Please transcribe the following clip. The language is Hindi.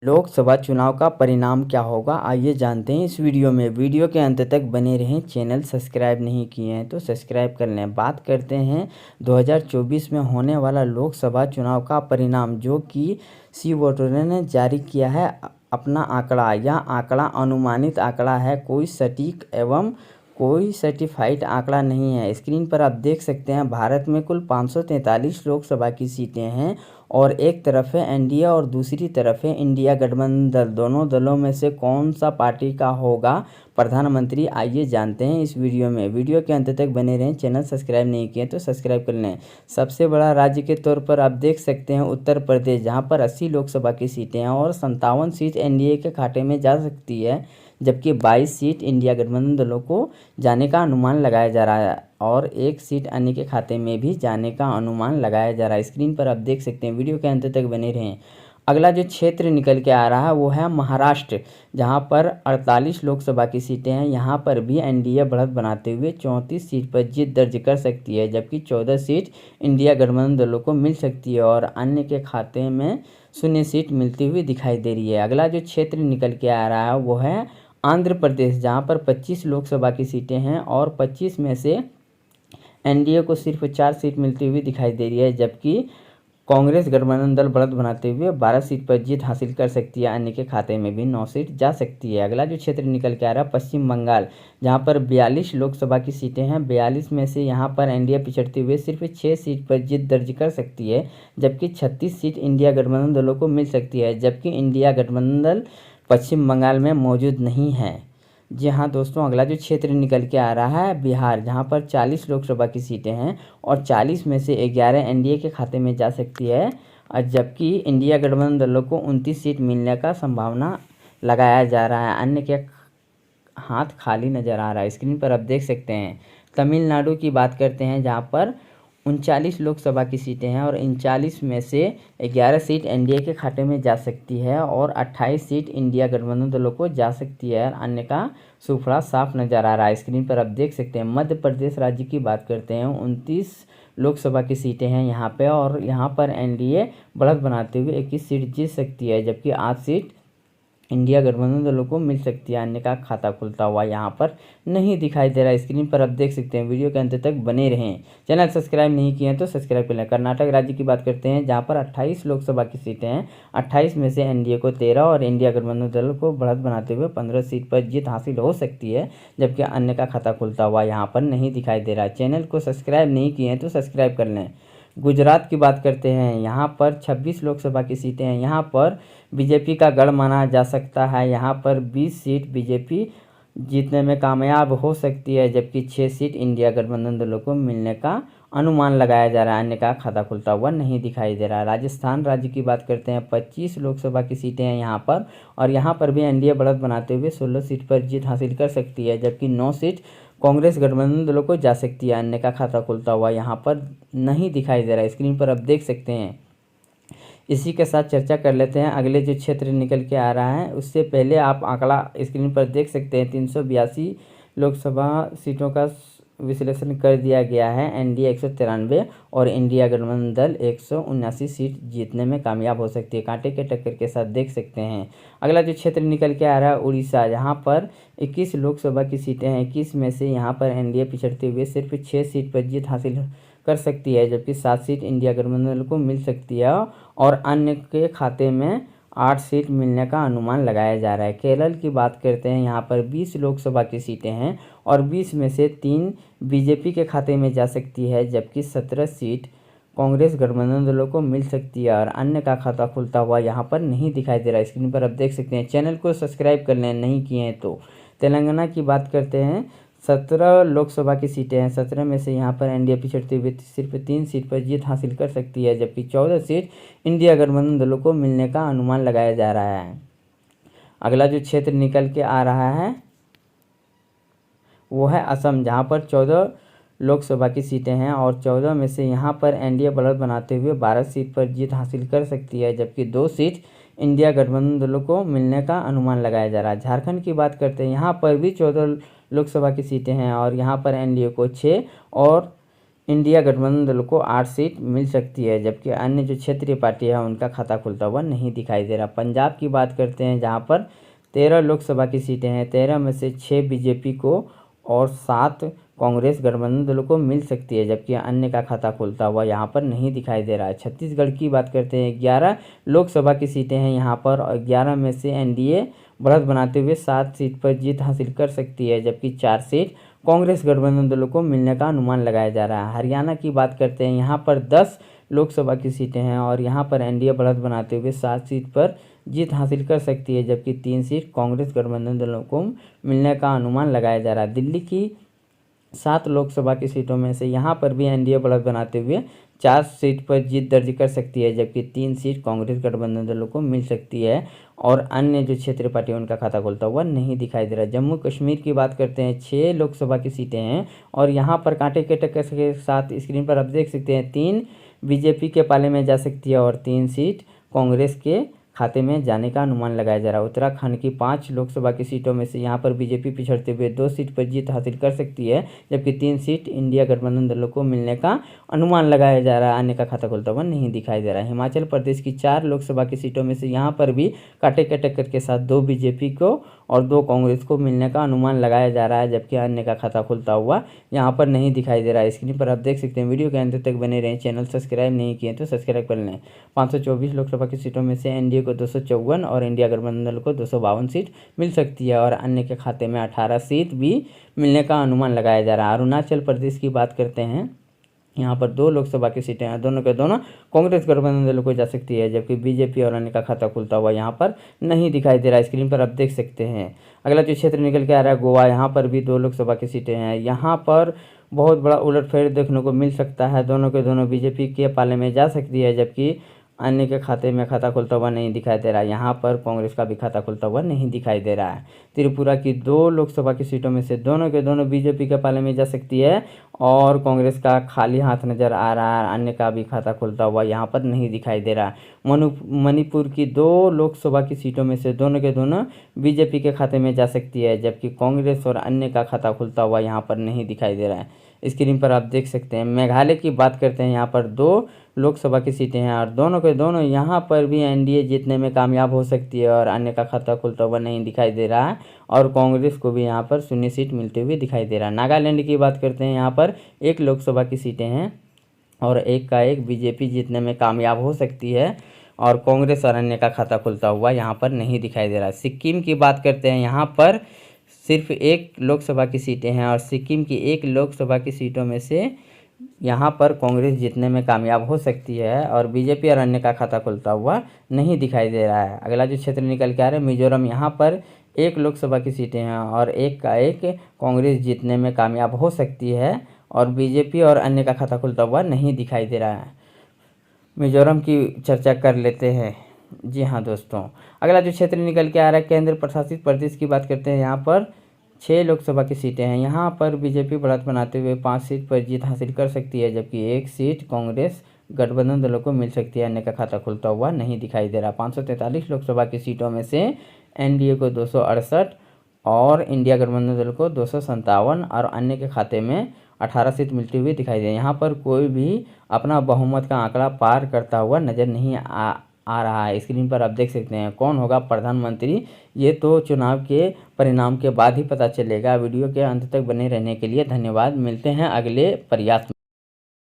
लोकसभा चुनाव का परिणाम क्या होगा, आइए जानते हैं इस वीडियो में। वीडियो के अंत तक बने रहें। चैनल सब्सक्राइब नहीं किए हैं तो सब्सक्राइब कर लें। बात करते हैं 2024 में होने वाला लोकसभा चुनाव का परिणाम, जो कि सी वोटरों ने जारी किया है अपना आंकड़ा। यह आंकड़ा अनुमानित आंकड़ा है, कोई सटीक एवं कोई सर्टिफाइड आंकड़ा नहीं है। स्क्रीन पर आप देख सकते हैं भारत में कुल 543 लोकसभा की सीटें हैं और एक तरफ है एनडीए और दूसरी तरफ है इंडिया गठबंधन दल। दोनों दलों में से कौन सा पार्टी का होगा प्रधानमंत्री, आइए जानते हैं इस वीडियो में। वीडियो के अंत तक बने रहें। चैनल सब्सक्राइब नहीं किए तो सब्सक्राइब कर लें। सबसे बड़ा राज्य के तौर पर आप देख सकते हैं उत्तर प्रदेश, जहां पर 80 लोकसभा की सीटें हैं और 57 सीट एनडीए के खाते में जा सकती है, जबकि 22 सीट इंडिया गठबंधन दलों को जाने का अनुमान लगाया जा रहा है और एक सीट अन्य के खाते में भी जाने का अनुमान लगाया जा रहा है। स्क्रीन पर आप देख सकते हैं। वीडियो के अंत तक बने रहें। अगला जो क्षेत्र निकल के आ रहा है वो है महाराष्ट्र, जहां पर 48 लोकसभा की सीटें हैं। यहां पर भी एनडीए बढ़त बनाते हुए 34 सीट पर जीत दर्ज कर सकती है, जबकि 14 सीट इंडिया गठबंधन दलों को मिल सकती है और अन्य के खाते में 0 सीट मिलती हुई दिखाई दे रही है। अगला जो क्षेत्र निकल के आ रहा है वो है आंध्र प्रदेश, जहां पर 25 लोकसभा की सीटें हैं और 25 में से एनडीए को सिर्फ 4 सीट मिलती हुई दिखाई दे रही है, जबकि कांग्रेस गठबंधन दल बढ़त बनाते हुए 12 सीट पर जीत हासिल कर सकती है, अन्य के खाते में भी 9 सीट जा सकती है। अगला जो क्षेत्र निकल के आ रहा है पश्चिम बंगाल, जहां पर 42 लोकसभा की सीटें हैं। 42 में से यहां पर एनडीए पिछड़ते हुए सिर्फ 6 सीट पर जीत दर्ज कर सकती है, जबकि 36 सीट इंडिया गठबंधन दलों को मिल सकती है, जबकि इंडिया गठबंधन दल पश्चिम बंगाल में मौजूद नहीं है। जी हाँ दोस्तों, अगला जो क्षेत्र निकल के आ रहा है बिहार, जहां पर 40 लोकसभा की सीटें हैं और 40 में से 11 एनडीए के खाते में जा सकती है, और जबकि इंडिया गठबंधन दलों को 29 सीट मिलने का संभावना लगाया जा रहा है, अन्य के हाथ खाली नजर आ रहा है। स्क्रीन पर आप देख सकते हैं। तमिलनाडु की बात करते हैं, जहां पर 39 लोकसभा की सीटें हैं और 39 में से 11 सीट एनडीए के खाते में जा सकती है और 28 सीट इंडिया गठबंधन दलों को जा सकती है, अन्य का सूफड़ा साफ नजर आ रहा है। स्क्रीन पर आप देख सकते हैं। मध्य प्रदेश राज्य की बात करते हैं, 29 लोकसभा की सीटें हैं यहाँ पे और यहाँ पर एनडीए बढ़त बनाते हुए 21 सीट जीत सकती है, जबकि 8 सीट इंडिया गठबंधन दलों को मिल सकती है, अन्य का खाता खुलता हुआ यहाँ पर नहीं दिखाई दे रहा है। स्क्रीन पर आप देख सकते हैं। वीडियो के अंत तक बने रहें। चैनल सब्सक्राइब नहीं किए हैं तो सब्सक्राइब कर लें। कर्नाटक राज्य की बात करते हैं, जहाँ पर 28 लोकसभा की सीटें हैं। 28 में से एनडीए को 13 और इंडिया गठबंधन दल को बढ़त बनाते हुए 15 सीट पर जीत हासिल हो सकती है, जबकि अन्य का खाता खुलता हुआ यहाँ पर नहीं दिखाई दे रहा है। चैनल को सब्सक्राइब नहीं किए हैं तो सब्सक्राइब कर लें। गुजरात की बात करते हैं, यहाँ पर 26 लोकसभा की सीटें हैं। यहाँ पर बीजेपी का गढ़ माना जा सकता है। यहाँ पर 20 सीट बीजेपी जीतने में कामयाब हो सकती है, जबकि 6 सीट इंडिया गठबंधन दलों को मिलने का अनुमान लगाया जा रहा है, अन्य का खाता खुलता हुआ नहीं दिखाई दे रहा है। राजस्थान राज्य की बात करते हैं, 25 लोकसभा की सीटें हैं यहाँ पर और यहाँ पर भी एनडीए बढ़त बनाते हुए 16 सीट पर जीत हासिल कर सकती है, जबकि 9 सीट कांग्रेस गठबंधन दलों को जा सकती है, अन्य का खाता खुलता हुआ यहाँ पर नहीं दिखाई दे रहा है। स्क्रीन पर आप देख सकते हैं। इसी के साथ चर्चा कर लेते हैं अगले जो क्षेत्र निकल के आ रहा है। उससे पहले आप आंकड़ा स्क्रीन पर देख सकते हैं। 382 लोकसभा सीटों का विश्लेषण कर दिया गया है। एनडीए 193 और इंडिया गठबंधन दल 179 सीट जीतने में कामयाब हो सकती है, कांटे के टक्कर के साथ देख सकते हैं। अगला जो क्षेत्र निकल के आ रहा है उड़ीसा, जहां पर 21 लोकसभा की सीटें हैं। 21 में से यहां पर एनडीए पिछड़ते हुए सिर्फ 6 सीट पर जीत हासिल कर सकती है, जबकि 7 सीट इंडिया गठबंधन को मिल सकती है और अन्य के खाते में 8 सीट मिलने का अनुमान लगाया जा रहा है। केरल की बात करते हैं, यहाँ पर 20 लोकसभा की सीटें हैं और 20 में से 3 बीजेपी के खाते में जा सकती है, जबकि 17 सीट कांग्रेस गठबंधन दलों को मिल सकती है और अन्य का खाता खुलता हुआ यहाँ पर नहीं दिखाई दे रहा है। स्क्रीन पर आप देख सकते हैं। चैनल को सब्सक्राइब कर लें नहीं किए हैं तो। तेलंगाना की बात करते हैं, 17 लोकसभा की सीटें हैं। 17 में से यहाँ पर एनडीए पिछड़ते हुए सिर्फ 3 सीट पर जीत हासिल कर सकती है, जबकि 14 सीट इंडिया गठबंधन दलों को मिलने का अनुमान लगाया जा रहा है। अगला जो क्षेत्र निकल के आ रहा है वो है असम, जहाँ पर 14 लोकसभा की सीटें हैं और 14 में से यहाँ पर एनडीए बढ़त बनाते हुए 12 सीट पर जीत हासिल कर सकती है, जबकि 2 सीट इंडिया गठबंधन दलों को मिलने का अनुमान लगाया जा रहा है। झारखंड की बात करते हैं, यहाँ पर भी 14 लोकसभा की सीटें हैं और यहाँ पर एनडीए को 6 और इंडिया गठबंधन दल को 8 सीट मिल सकती है, जबकि अन्य जो क्षेत्रीय पार्टी है उनका खाता खुलता हुआ नहीं दिखाई दे रहा। पंजाब की बात करते हैं, जहां पर 13 लोकसभा की सीटें हैं, 13 में से 6 बीजेपी को और 7 कांग्रेस गठबंधन दलों को मिल सकती है, जबकि अन्य का खाता खुलता हुआ यहाँ पर नहीं दिखाई दे रहा है। छत्तीसगढ़ की बात करते हैं, 11 लोकसभा की सीटें हैं यहाँ पर, और 11 में से एनडीए बढ़त बनाते हुए 7 सीट पर जीत हासिल कर सकती है, जबकि 4 सीट कांग्रेस गठबंधन दलों को मिलने का अनुमान लगाया जा रहा है। हरियाणा की बात करते हैं, यहाँ पर 10 लोकसभा की सीटें हैं और यहाँ पर एनडीए बढ़त बनाते हुए 7 सीट पर जीत हासिल कर सकती है, जबकि 3 सीट कांग्रेस गठबंधन दलों को मिलने का अनुमान लगाया जा रहा है। दिल्ली की 7 लोकसभा की सीटों में से यहाँ पर भी एनडीए बढ़त बनाते हुए 4 सीट पर जीत दर्ज कर सकती है, जबकि 3 सीट कांग्रेस गठबंधन दलों को मिल सकती है और अन्य जो क्षेत्रीय पार्टी उनका खाता खुलता हुआ नहीं दिखाई दे रहा। जम्मू कश्मीर की बात करते हैं, 6 लोकसभा की सीटें हैं और यहाँ पर कांटे के टक्कर के साथ स्क्रीन पर आप देख सकते हैं 3 बीजेपी के पाले में जा सकती है और 3 सीट कांग्रेस के खाते में जाने का अनुमान लगाया जा रहा है। उत्तराखंड की 5 लोकसभा की सीटों में से यहाँ पर बीजेपी पिछड़ते हुए 2 सीट पर जीत हासिल कर सकती है, जबकि 3 सीट इंडिया गठबंधन दलों को मिलने का अनुमान लगाया जा रहा है। अन्य का खाता खुलता हुआ नहीं दिखाई दे रहा है। हिमाचल प्रदेश की 4 लोकसभा की सीटों में से यहाँ पर भी कांटे के टक्कर के साथ 2 बीजेपी को और 2 कांग्रेस को मिलने का अनुमान लगाया जा रहा है, जबकि अन्य का खाता खुलता हुआ यहाँ पर नहीं दिखाई दे रहा है। स्क्रीन पर आप देख सकते हैं। वीडियो के अंत तक बने रहें। चैनल सब्सक्राइब नहीं किए तो सब्सक्राइब कर लें। 524 लोकसभा की सीटों में से एनडीए को 254 और इंडिया गठबंधन दल को 252 सीट मिल सकती है और अन्य के खाते में 18 सीट भी मिलने का अनुमान लगाया जा रहा है। अरुणाचल प्रदेश की बात करते हैं, यहाँ पर 2 लोकसभा की सीटें हैं, दोनों के दोनों कांग्रेस गठबंधन दलों को जा सकती है, जबकि बीजेपी और अन्य का खाता खुलता हुआ यहाँ पर नहीं दिखाई दे रहा है। स्क्रीन पर आप देख सकते हैं। अगला जो क्षेत्र निकल के आ रहा है गोवा, यहाँ पर भी 2 लोकसभा की सीटें हैं। यहाँ पर बहुत बड़ा उलटफेर देखने को मिल सकता है, दोनों के दोनों बीजेपी के पाले में जा सकती है, जबकि अन्य के खाते में खाता खुलता हुआ नहीं दिखाई दे रहा है। यहाँ पर कांग्रेस का भी खाता खुलता हुआ नहीं दिखाई दे रहा है। त्रिपुरा की 2 लोकसभा की सीटों में से दोनों के दोनों बीजेपी के पाले में जा सकती है और कांग्रेस का खाली हाथ नजर आ रहा है। अन्य का भी खाता खुलता हुआ यहाँ पर नहीं दिखाई दे रहा है। मणिपुर की 2 लोकसभा की सीटों में से दोनों के दोनों बीजेपी के खाते में जा सकती है, जबकि कांग्रेस और अन्य का खाता खुलता हुआ यहाँ पर नहीं दिखाई दे रहा है। स्क्रीन पर आप देख सकते हैं। मेघालय की बात करते हैं, यहाँ पर 2 लोकसभा की सीटें हैं और दोनों के दोनों यहाँ पर भी एनडीए जीतने में कामयाब हो सकती है और अन्य का खाता खुलता हुआ नहीं दिखाई दे रहा है और कांग्रेस को भी यहाँ पर 0 सीट मिलते हुए दिखाई दे रहा है। नागालैंड की बात करते हैं, यहाँ पर 1 लोकसभा की सीटें हैं और 1 का 1 बीजेपी जीतने में कामयाब हो सकती है और कांग्रेस और अन्य का खाता खुलता हुआ यहाँ पर नहीं दिखाई दे रहा है। सिक्किम की बात करते हैं, यहाँ पर सिर्फ 1 लोकसभा की सीटें हैं और सिक्किम की 1 लोकसभा की सीटों में से यहाँ पर कांग्रेस जीतने में कामयाब हो सकती है और बीजेपी और अन्य का खाता खुलता हुआ नहीं दिखाई दे रहा है। अगला जो क्षेत्र निकल के आ रहा है मिजोरम, यहाँ पर 1 लोकसभा की सीटें हैं और 1 का 1 कांग्रेस जीतने में कामयाब हो सकती है और बीजेपी और अन्य का खाता खुलता हुआ नहीं दिखाई दे रहा है। मिजोरम की चर्चा कर लेते हैं। जी हाँ दोस्तों, अगला जो क्षेत्र निकल के आ रहा है केंद्र प्रशासित प्रदेश की बात करते हैं, यहाँ पर 6 लोकसभा की सीटें हैं। यहाँ पर बीजेपी बढ़त बनाते हुए 5 सीट पर जीत हासिल कर सकती है, जबकि 1 सीट कांग्रेस गठबंधन दलों को मिल सकती है। अन्य का खाता खुलता हुआ नहीं दिखाई दे रहा। 543 लोकसभा की सीटों में से एनडीए को 268 और इंडिया गठबंधन दल को 257 और अन्य के खाते में 18 सीट मिलती हुई दिखाई दे। यहाँ पर कोई भी अपना बहुमत का आंकड़ा पार करता हुआ नजर नहीं आ रहा है। स्क्रीन पर आप देख सकते हैं कौन होगा प्रधानमंत्री, ये तो चुनाव के परिणाम के बाद ही पता चलेगा। वीडियो के अंत तक बने रहने के लिए धन्यवाद। मिलते हैं अगले प्रयास में।